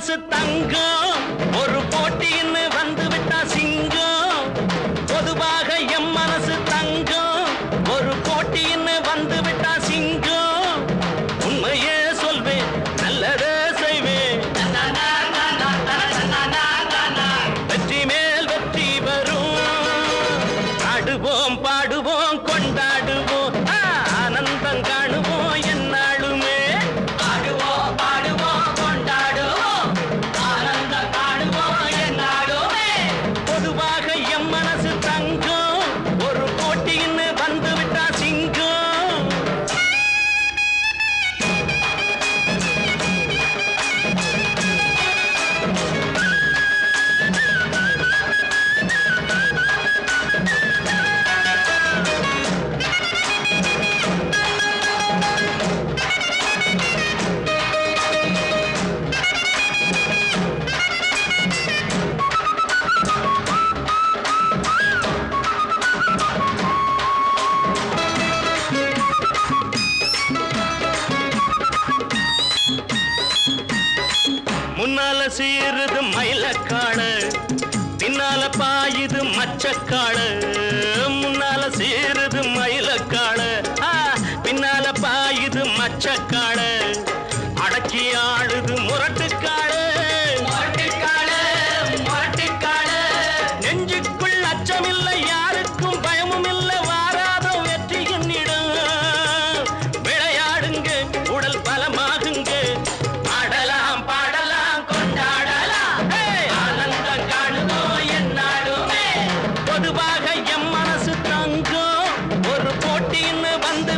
மனசு தங்கம் ஒரு போட்டின்னு வந்து விட்டா சிங்கம் பொதுவாக எம் மனசு தங்கம் ஒரு போட்டின்னு வந்து விட்டா சிங்கம் உண்மையே சொல்வேன் நல்லதே செய்வேன் வெற்றி மேல் வெற்றி வரும் ஆடுவோம் பாடுவோம் கொண்டாடுவோம் ஆனந்தம் காணுவோம் என்னாலுமே ஆடுவோம் பாடுவோம் கொண்டாடுவோம் ஆனந்தம் காணுவோம் என்னாலுமே பொதுவாக எம் மனசு தங்கம் ஒரு போட்டின்னு வந்து விட்டா சிங்கம் முன்னால சீருது மயிலக்காடு பின்னால பாயுது மச்சக்காடு முன்னால சீருது மயிலக்காடு பின்னால பாயுது மச்சக்காடு அடக்கி ஆடுது முரட்டுக்காடு நெஞ்சுக்குள் அச்சமில்லை யாருக்கும் பயமும் இல்லை வாராத வெற்றி என்னிடம் விளையாடுங்க உடல் பலமாகுங்க ஆடலாம் பாடலாம் கொண்டாடலாம் ஆனந்தம் காணுவோம் என்னாலுமே பொதுவாக எம் மனசு தங்கம் ஒரு போட்டின்னு வந்து